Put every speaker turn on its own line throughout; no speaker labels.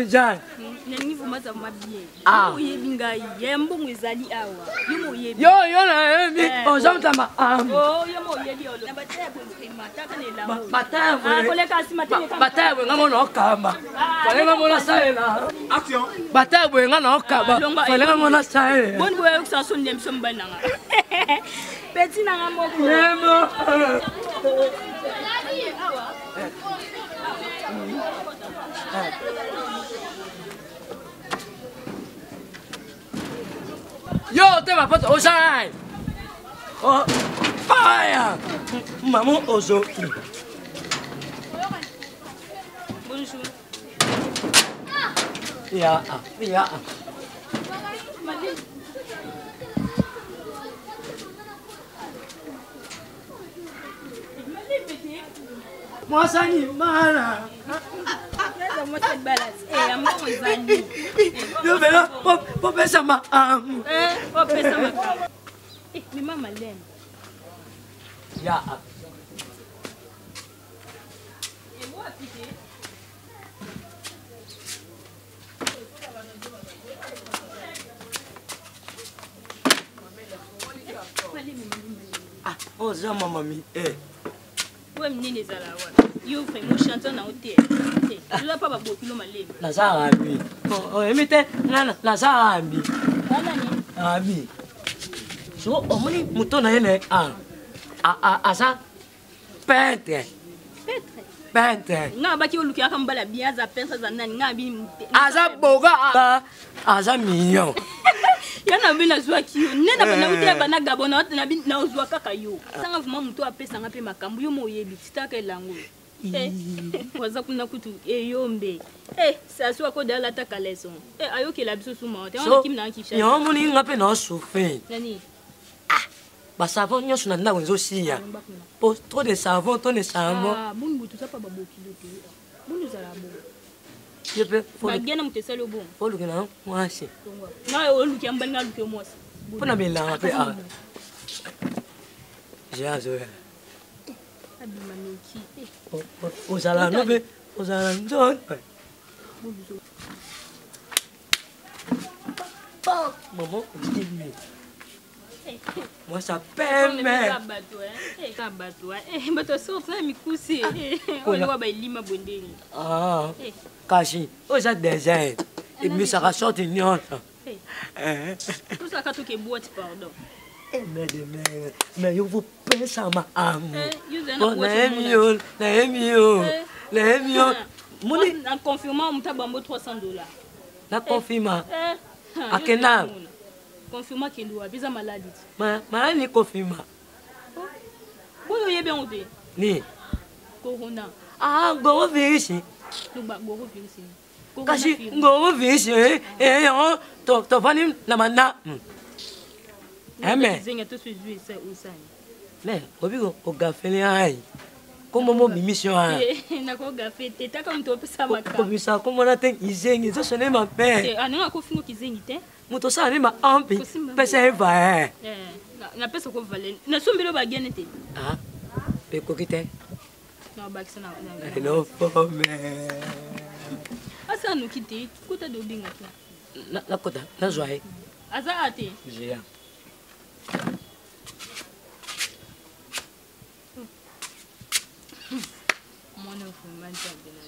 Jean.
Nani vous maza mabie.
Ah.
Yebinga yembo mwezali awa. Yomo yebi.
Yo na on jamta ma.
Oh yomo yebi olo. Na bataya bo prima taka ne la.
Bataya bo.
Ah koleka asima te.
Bataya bo ngamo no kamba. Fale ngamo na saela.
Action.
Bataya bo ngano kamba. Fale ngamo na saela.
Bon bo yo sa son dem somba nanga. Petit nanga mo.
Nemo. Yo, te va pas osai. Oh, fire. Maman ozo.
Bonjour.
Ya. Moi ça ni mal.
Moi cette balance. Eh, ambo mwezali.
Yo vela, po pesa ma.
Oh pesa makao. Mais maman l'aime.
Ya.
Et moi piqué.
Ah, oh ça mamie.
Ouais, menine zala wa. Yo fait mon chanteur na hôtel. Tu dois pas ba bokilo malem.
La Zarabi. Oh, emite la Zarabi.
Nana ni.
Abi. So, omoni muto na yene asa peintre. Peintre.
Nga baki oluki aka mbala bien za pesa za nani nga bi
Asa boga asa mignon.
yana bina zwa kiyo nena bana uti bana gabona na bi na zwa kaka yo sanga vuma muto apesa nga pe makambu yo moyebi titaka elango waza kuna kutu yombe saswa ko dala ta kaleson ayoki la biso suma te on kim na kifsha
yo moni nga pe na souffrir.
nani
Ba savon nyo suna nda wenzo siya. Po trop de savon, ton de savon.
bungu tu sapa baboki lote bungu zala bo
Je peux
ba gena mutesalo bon
faut le gna moi c'est.
nga oluki ambali nga luki mos
Pona bela pe J'ai azora.
abima noki
Ozala no be ozala njon. Maman, dis-moi. Moi ça pème.
Bato sorte na mikusi ole wa ba lima bondeni
Kashi, oza design. Et mais ça va sortir nyonso.
tout ça ka to ke boîte pardon
Mais yo vous pense à ma âme.
na
Naemio. Moni
en confirmant mutabambo $300.
na confirma. Akena.
Confirma que nous avons maladie.
Ma ni confirma.
Oyo yebe onde.
Ni.
Corona.
Ah, go virus.
Donc ba go virus.
Kashi go virus. Yo to fani na mana. Amen.
Zenga to se jouer ça au sang.
Mais obigo o gafele ai. Como mo mission ai.
Na ko gafe teta comme to pesa maka.
Ko bisa como na ten izengi zo sone ma pe.
Ananga ko fingo kizengi te.
Muto sa ni ma ampi. Pesa e va
na pesa ko valen. Na sombelo ba gene te.
Ah. Pe ko kite.
Na ba kisana na.
No fome.
Asa no kite kuta do binga te.
La kota, na joie.
Asa ate.
Jia.
Mon enfant manja bena.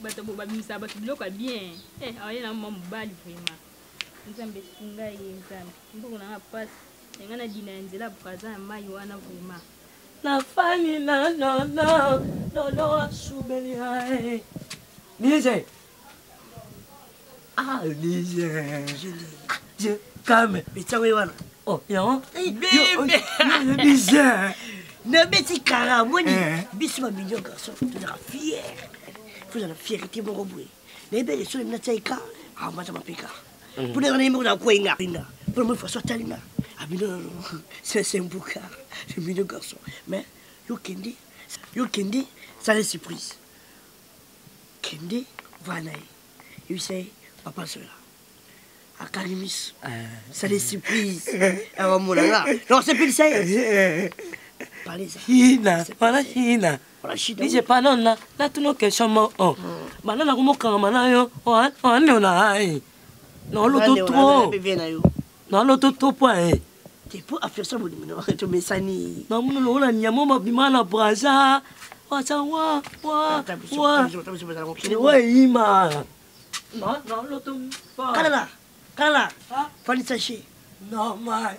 Bato bo ba misa ba biloko bien. Ayena mama mobali vraiment. Nzambe singa yenzambe. Mboko na passe. Ngana dina nzela bukaza mai wana vraiment.
La fani na no subeli ai. Nije. Ah, nije. Je calme.
Bitsawe wana.
Oh, yo.
Bébé.
Nije.
Ne beti kara moni. Bisma mignon garçon. Tu seras fier. Faut la fierté mon roboué. Ne belle sur na tsaika. Ah, ma ma pika. Pour les animaux na koinga. Pour moi faut sortir là. Ah, mais non. C'est un boucard. C'est un mignon garçon. Mais yo Kendi, ça les surprise. Kendi, voilà. You say, papa sera. À Karimis, ça les surprise. Ah, mon là. Non, c'est plus ça. Parlez ça.
Hina, voilà Hina. DJ panona na tuno question mo oh banana ko mo kama na yo o ne ona ai no lo to trop no lo to trop point
t'es pas affaire ça mon numéro tu me sani
na mo lo la nyamo ma bimana braza wa ima no lo to
Kala fani sachet
non mai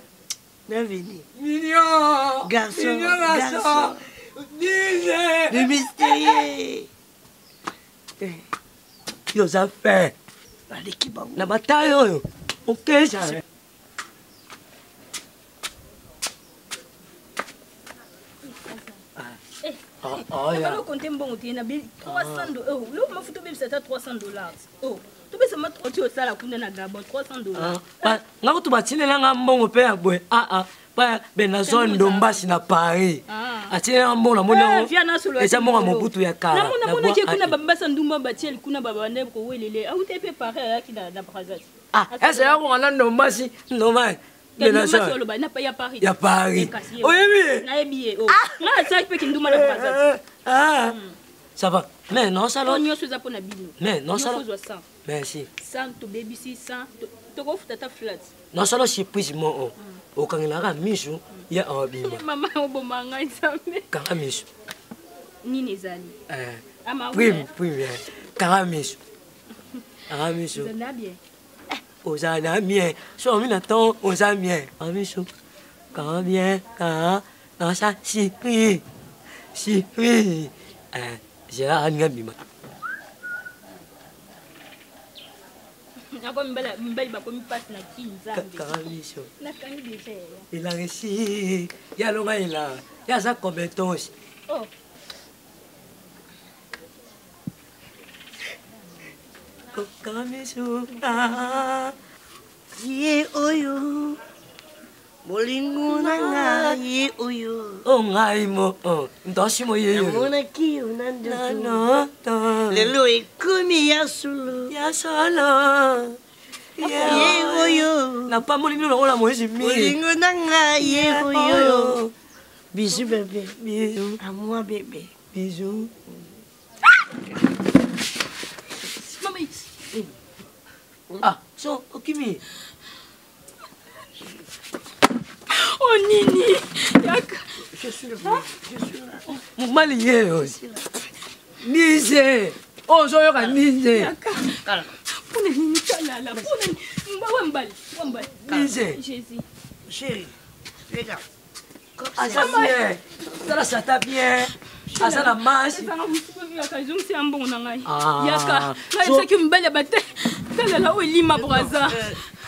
bienvenue
mignon
garçon
DJ
le mystérieux
yo za fait
l'équipe
na bataille oyo ok ça
Alors compter bon tu na 300 euros le mafuto bébé c'était $300 oh tu peux seulement tu au sala kuna na Gabon $300
nga ko tubatinela nga mbongo pe ya boye pa bena zone ndombasi na Paris atinela mbongo na mona eza mbongo mobutu ya kala
na mona ke kuna bambasa ndumba batiel kuna babane ko welele au te pe Paris ya na Brazza
esa ya ko na ndombasi ndoma bena zone
na pa ya Paris
ya Paris oyebi
na ebiye oh na sa pe kinduma na Brazza
ça va mais non ça
on nyoso za pona bino
mais non ça
merci 100 to baby 600 to go futa ta flat
non solo surprise mo o kangela misu ya abima
mama oboma ngai nzambe
kanga misu
nini ezali ama
prime kanga misu
zana bien
ozana bien so mi na ton ozana bien misu kanga bien kanga na sa surprise j'ai anga bima
Ako mbali bako mipasi na kinzambe.
Karamisho.
Nakangi déjà.
Il a réussi. Ya longa ila. Ya sa compétence.
Oh.
Karamisho.
Ye oyo. Molingo nanga ye oyo.
Oh ngai mo. Oh, ndoshi mo ye.
Mona ki unando.
No, to.
Lelo ekomi ya solo.
Ya solo.
Ye oyo.
Na pa molingo lo la mo jimi.
Molingo nanga ye oyo. Bisous bébé. Bisous. À moi bébé.
Bisous.
Mami.
So okimi.
Oh Nini, yaka.
Je suis là.
Maliye aussi. Nize. Oh zoyoka nize.
Kala.
Puna Nini kalala. Puna wambali.
Nize.
Jésus.
Chérie, regarde.
Asa bien. Ça ça t'a bien. Asa la marche.
Yaka zungsi ambongo na ngai. Yaka. Ngai saki mbele bate. Kalala o lima braza.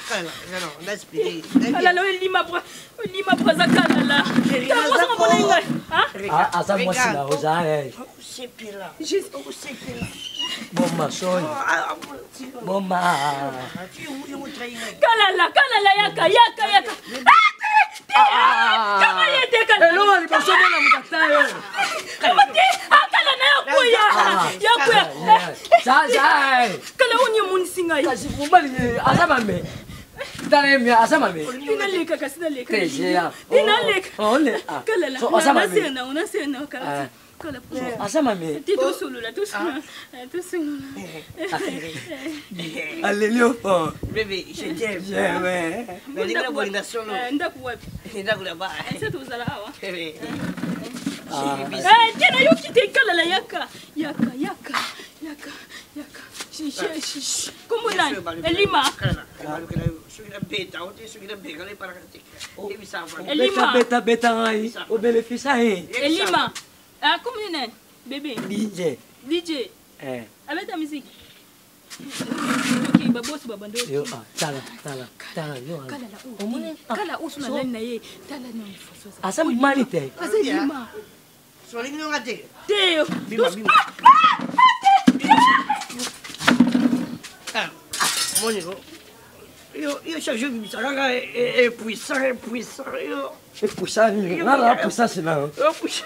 Kala, non, laisse plaider.
Kalala o lima braza kalala. T'as pas mon ngai. Hein?
Asa moi c'est la rosa.
C'est pire là.
Jésus.
C'est pire là.
Bon ma soeur. Bon ma.
Kalala yaka. Kama yete kala.
Hello, ali pasoma na mutatayo.
Kala na yakuya.
Sasa.
Kala onye munisinga yi.
Kasi mubali asama me. Dale mi asama me.
Inaleka kasinaleka.
Teja.
Inaleka.
Ole.
Kala.
So asama me.
Unasena kala. Kala.
Asama me.
Tito solo.
Alelio.
Bébé, je t'aime.
J'aime.
Mais les gars, vous êtes solo.
Ndaku wapi?
Ndaku là-bas.
C'est tout ça là.
Bébé.
Tena yokite kalala yaka. Shish. Como nani? Elima. Elima.
Beta ngai. O benefício aí.
Elima. Como nani? Bébé. DJ. Avec ta musique. Ok, babosi babando.
Yo, tala. Yo.
Kala usuna nani na ye. Tala na mfoso.
Asa mali te.
Asa Elima.
Solingi no ngate.
Teo.
Bima. Monigo. Yo chaque jour bimisa kaka puissant yo.
Puxa, nada, puxa, senão.
Yo puissant.